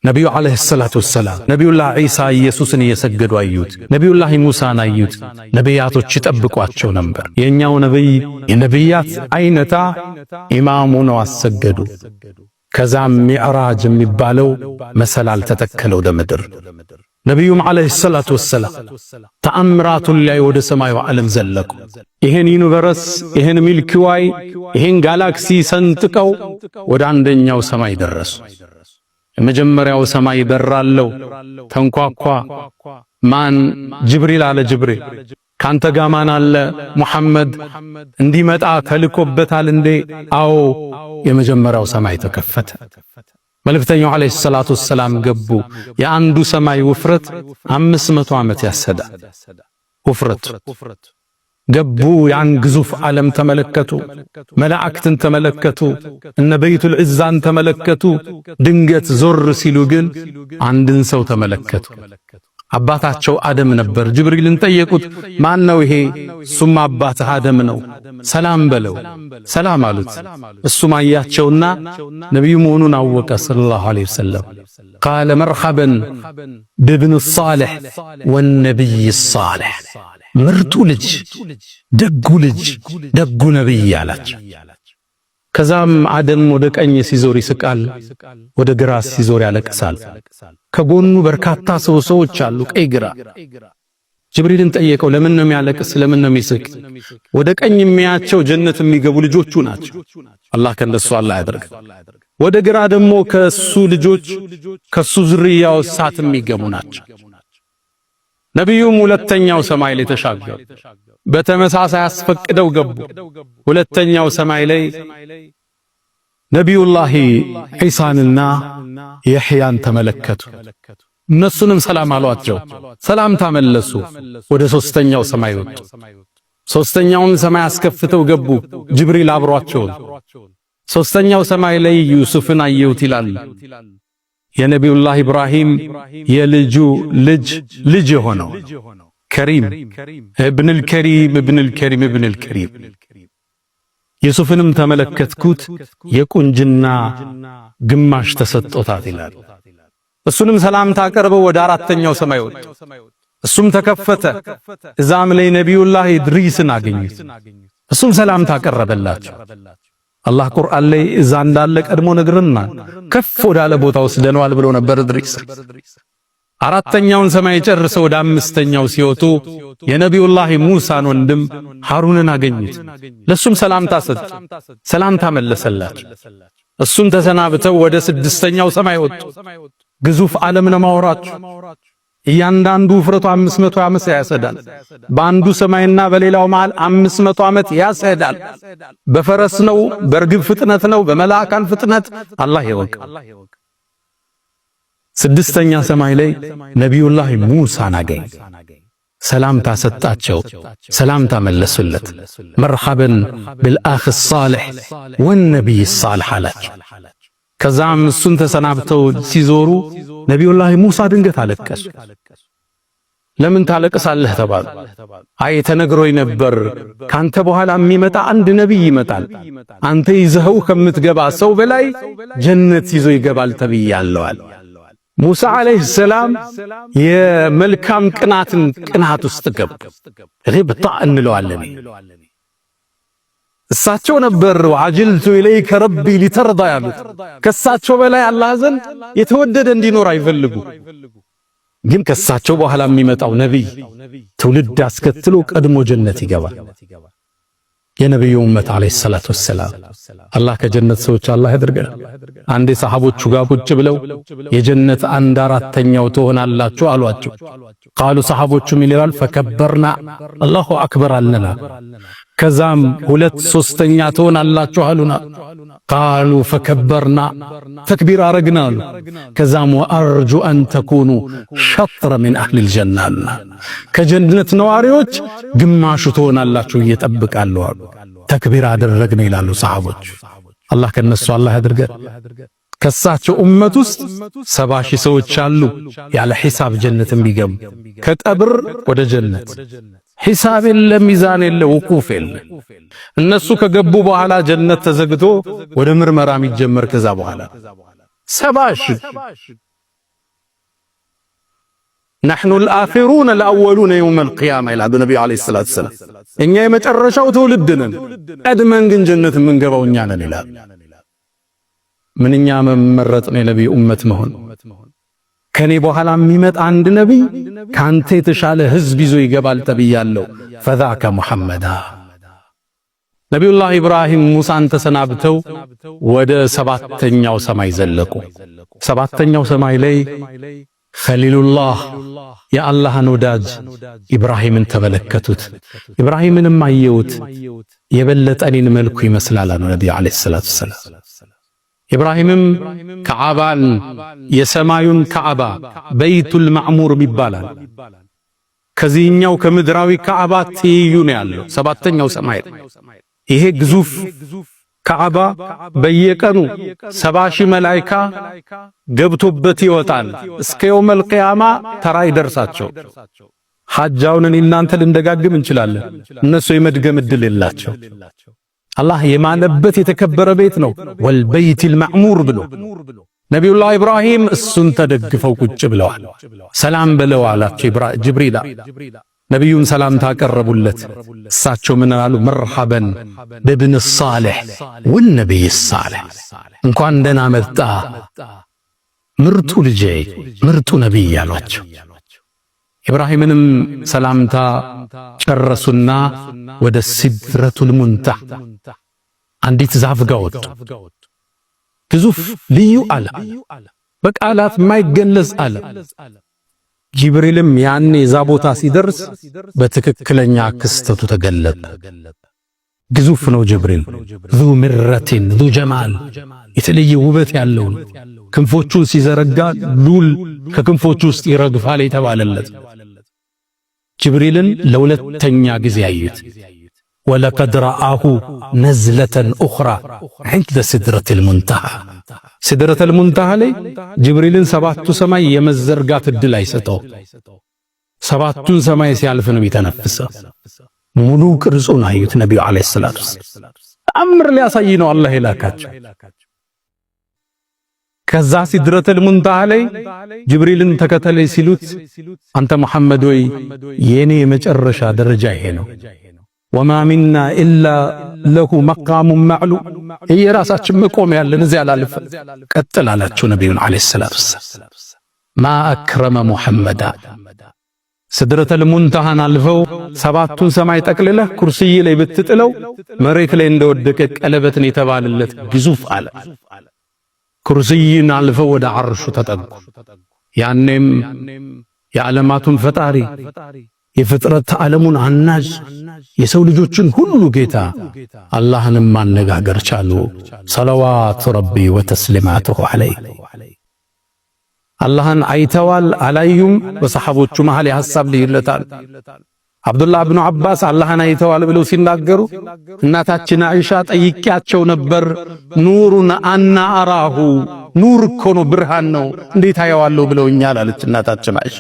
ነቢዩ ዓለይሂ ሰላቱ ወሰላም ነቢዩላህ ዒሳ ኢየሱስን እየሰገዱ አዩት። ነቢዩላህ ሙሳን አዩት። ነቢያቶች ይጠብቋቸው ነበር። የኛው ነቢይ የነቢያት አይነታ ኢማሙ ነው አሰገዱ። ከዛም ሚዕራጅ የሚባለው መሰላል ተተከለ ወደ ምድር። ነቢዩም ዓለይሂ ሰላቱ ወሰላም ተአምራቱን ላይ ወደ ሰማዩ ዓለም ዘለቁ። ይሄን ዩኒቨርስ፣ ይሄን ሚልኪ ዋይ፣ ይሄን ጋላክሲ ሰንጥቀው ወደ አንደኛው ሰማይ ደረሱ። የመጀመሪያው ሰማይ በራለው ተንኳኳ። ማን? ጅብሪል አለ። ጅብሪል ካንተ ጋር ማን አለ? ሙሐመድ እንዲመጣ ተልኮበታል እንዴ? አዎ። የመጀመሪያው ሰማይ ተከፈተ። መልእክተኛው ዓለይሂ ሰላቱ ወሰላም ገቡ። የአንዱ ሰማይ ውፍረት 500 ዓመት ያሰዳል። ውፍረት ገቡ። ያን ግዙፍ ዓለም ተመለከቱ። መላእክትን ተመለከቱ። እነ በይቱል ዒዛን ተመለከቱ። ድንገት ዞር ሲሉ ግን አንድን ሰው ተመለከቱ። አባታቸው አደም ነበር። ጅብሪልን ጠየቁት፣ ማን ነው ይሄ? እሱም አባትህ አደም ነው፣ ሰላም በለው። ሰላም አሉት። እሱም አያቸውና ነቢዩ መሆኑን አወቀ ሰለላሁ ዐለይሂ ወሰለም። ቃለ መርሐበን ብብን ሷሊሕ ወነቢይ ሷሊሕ፣ ምርጡ ልጅ፣ ደጉ ልጅ፣ ደጉ ነቢይ አላቸው። ከዛም አደም ወደ ቀኝ ሲዞር ይስቃል፣ ወደ ግራ ሲዞር ያለቅሳል። ከጎኑ በርካታ ሰዎች አሉ፣ ቀይ ግራ። ጅብሪልን ጠየቀው፣ ለምን ነው የሚያለቅስ? ለምን ነው የሚስቅ? ወደ ቀኝ የሚያቸው ጀነት የሚገቡ ልጆቹ ናቸው። አላህ ከነሱ አላህ ያደርግ። ወደ ግራ ደግሞ ከሱ ልጆች ከሱ ዝርያው እሳት የሚገቡ ናቸው። ነቢዩም ሁለተኛው ሰማይ ላይ ተሻገሩ። በተመሳሳይ አስፈቅደው ገቡ። ሁለተኛው ሰማይ ላይ ነቢዩላህ ዒሳንና የሕያን ተመለከቱ። እነሱንም ሰላም አሏቸው። ሰላምታ መለሱ። ወደ ሦስተኛው ሰማይ ወጡ። ሦስተኛውን ሰማይ አስከፍተው ገቡ። ጅብሪል አብሯቸው። ሦስተኛው ሰማይ ላይ ዩሱፍን አየሁት ይላል። የነቢዩላህ ኢብራሂም የልጁ ልጅ የሆነው ከሪም ኢብኑል ከሪም ኢብኑል ከሪም ኢብኑል ከሪም። ዩሱፍንም ተመለከትኩት፣ የቁንጅና ግማሽ ተሰጥቶታል ይላል። እሱንም ሰላምታ አቀርበው ወደ አራተኛው ሰማይ ወጡ። እሱም ተከፈተ። እዛም ላይ ነቢዩላህ ኢድሪስን አገኙት። እሱም ሰላምታ አቀረበላቸው። አላህ ቁርአን ላይ እዛ እንዳለ ቀድሞ ነግረናል። ከፍ ወዳለ ቦታ ወስደነዋል ብሎ ነበር ኢድሪስ። አራተኛውን ሰማይ ጨርሰው ወደ አምስተኛው ሲወጡ የነቢዩላህ ሙሳን ወንድም ሃሩንን አገኙት። ለሱም ሰላምታ ሰጡ። ሰላምታ መለሰላቸው። እሱም ተሰናብተው ወደ ስድስተኛው ሰማይ ወጡ። ግዙፍ ዓለም ነው ማወራችሁ። እያንዳንዱ ውፍረቱ 500 ዓመት ያሰዳል። በአንዱ ሰማይና በሌላው መሃል 500 ዓመት ያሰዳል። በፈረስ ነው፣ በርግብ ፍጥነት ነው፣ በመላእካን ፍጥነት አላህ ይወቅ። ስድስተኛ ሰማይ ላይ ነቢዩላህ ሙሳን አገኝ። ሰላምታ ሰጣቸው። ሰላምታ መለሱለት። መርሐበን بالአኽ الصالح والنبي الصالح አላቸው። ከዛም እሱን ተሰናብተው ሲዞሩ ነቢዩላህ ሙሳ ድንገት አለቀሱ። ለምን ታለቅሳለህ ተባሉ። አይ ተነግሮኝ ነበር ካንተ በኋላ የሚመጣ አንድ ነቢይ ይመጣል፣ አንተ ይዘኸው ከምትገባ ሰው በላይ ጀነት ይዞ ይገባል ተብያለሁ። ሙሳ አለይሂ ሰላም የመልካም ቅናት ውስጥ ገቡ። እኔ በጣም እንለዋለን። እሳቸው ነበር ወአጅልቱ ኢለይከ ረቢ ሊተርዳ ያሉት። ከሳቸው በላይ አላህ ዘንድ የተወደደ እንዲኖር አይፈልጉ። ግን ከሳቸው በኋላ የሚመጣው ነቢይ ትውልድ አስከትሎ ቀድሞ ጀነት ይገባል። የነቢዩ ኡመት አለይሂ ሰላቱ ወሰላም አላህ ከጀነት ሰዎች አላህ ያድርገን። አንዴ ሰሃቦቹ ጋር ቁጭ ብለው የጀነት 1/4ኛው ትሆናላችሁ አሏቸው። ቃሉ ሰሃቦቹ ምን ይላል? ፈከበርና አላሁ አክበር አልነና። ከዛም 2/3ኛ ትሆናላችሁ አሉና። ቃሉ ፈከበርና ተክቢር አረግና አሉ። ከዛም ወአርጁ አን ተኩኑ ሸጥረ ሚን አህሊል ጀና፣ ከጀነት ነዋሪዎች ግማሹ ትሆናላችሁ እየጠብቃለሁ አሉ። ተክቢር አደረግን ይላሉ ሰሃቦች። አላህ ከነሱ አላህ ያድርገን። ከሳቸው ኡመት ውስጥ 70,000 ሰዎች አሉ ያለ ሒሳብ ጀነት የሚገቡ። ከቀብር ወደ ጀነት ሒሳብ የለ፣ ሚዛን የለ፣ ውቁፍ የለ። እነሱ ከገቡ በኋላ ጀነት ተዘግቶ ወደ ምርመራ የሚጀመር ከዛ በኋላ 70,000 نحن الآخرون الأولون يوم القيامة إلى النبي عليه الصلاة والسلام እኛ የመጨረሻው ትውልድ ነን ቀድመን ግን ጀነት የምንገባው እኛ ነን ይላል ምንኛ መመረጥ ነው የነብዩ ኡመት መሆን ከኔ በኋላ የሚመጣ አንድ ነብይ ካንተ የተሻለ ህዝብ ይዞ ይገባል ተብያለሁ فذاك محمد ነብዩላህ ኢብራሂም ሙሳን ተሰናብተው ወደ ሰባተኛው ሰማይ ዘለቁ ሰባተኛው ሰማይ ላይ ኸሊሉላህ የአላህን ወዳጅ ኢብራሂምን ተመለከቱት ኢብራሂምንም አየውት የበለጠ እኔን መልኩ ይመስላል አሉ ነብዩ አለይሂ ሰላቱ ሰላም ኢብራሂምም ከዓባን የሰማዩን ከዓባ በይቱል ማዕሙር ይባላል ከዚህኛው ከምድራዊ ከዓባ ትይዩ ነው ያለው ሰባተኛው ሰማይ ይሄ ግዙፍ ከዓባ በየቀኑ 70,000 መላእክት ገብቶበት ይወጣል እስከ የውመል ቂያማ ተራ ይደርሳቸው ሐጃውን እናንተ ልንደጋግም እንችላለን እነሱ የመድገም እድል የላቸው አላህ የማለበት የተከበረ ቤት ነው ወልበይቲል ማዕሙር ብሎ ነብዩላህ ኢብራሂም እሱን ተደግፈው ቁጭ ብለዋል ሰላም በለው አላቸው ጅብሪል ነብዩን ሰላም ታቀረቡለት እሳቸው ምን አሉ መርሐበን በብን ሷሊህ ወነብይ ሷሊህ እንኳን ደህና መጣ ምርጡ ልጄ ምርጡ ነብይ ያሏቸው ኢብራሂምንም ሰላምታ ጨረሱና ወደ ሲድረቱል ሙንተህ አንዲት ዛፍ ጋር ወጡ ግዙፍ ልዩ አለ በቃላት የማይገለጽ አለ ጅብሪልም ያኔ ዛ ቦታ ሲደርስ በትክክለኛ ክስተቱ ተገለጠ ግዙፍ ነው ጅብሪል ذو مرة ذو جمال የተለየ ውበት ያለው ክንፎቹን ሲዘረጋ ሉል ከክንፎቹ ውስጥ ይረግፋል የተባለለት ጅብሪልን ለሁለተኛ ጊዜ አዩት ولقد رآه نزلة أخرى عند سدرة المنتهى سدرة المنتهى ላይ ጅብሪልን ሰባቱ ሰማይ የመዘርጋት እድል አይሰጠው ሰባቱን ሰማይ ሲያልፍ ነው የተነፈሰው ሙሉ ቅርጹን አዩት ነብዩ አለይሂ ሰላቱ አምር ሊያሳይ ነው አላህ ይላካቸው ከዛ ሲድረቱል ሙንተሃ ላይ ጅብሪልን ተከተለኝ ሲሉት አንተ መሐመድ ወይ የኔ የመጨረሻ ደረጃ ይሄ ነው وما منا إلا له مقام معلوم هي راساችን መቆም ያለን እዚያ አላልፈ ቀጥል አላችሁ ነብዩን አለይሂ ሰላቱ ወሰለም ما أكرم محمد ሲድረቱል ሙንተሃን አልፈው ሰባቱን ሰማይ ጠቅልለህ ኩርሲይ ላይ ብትጥለው መሬት ላይ እንደወደቀ ቀለበትን የተባለለት ግዙፍ አለ ኩርሲይን አልፈው ወደ አርሹ ተጠጉ ያኔም የዓለማቱን ፈጣሪ የፍጥረት ዓለሙን አናጅ የሰው ልጆችን ሁሉ ጌታ አላህንም ማነጋገር ቻሉ ሰለዋቱ ረቢ ወተስሊማቱሁ ዐለይሂ አላህን አይተዋል አላዩም በሰሐቦቹ መሃል የሐሳብ ልዩነታል አብዱላህ ኢብኑ አባስ አላህን አይተዋል ብለው ሲናገሩ እናታችን አይሻ ጠይቂያቸው ነበር ኑሩን አና አራሁ ኑር እኮ ነው ብርሃን ነው እንዴት አየዋለሁ ብለውኛል አለች እናታችን አይሻ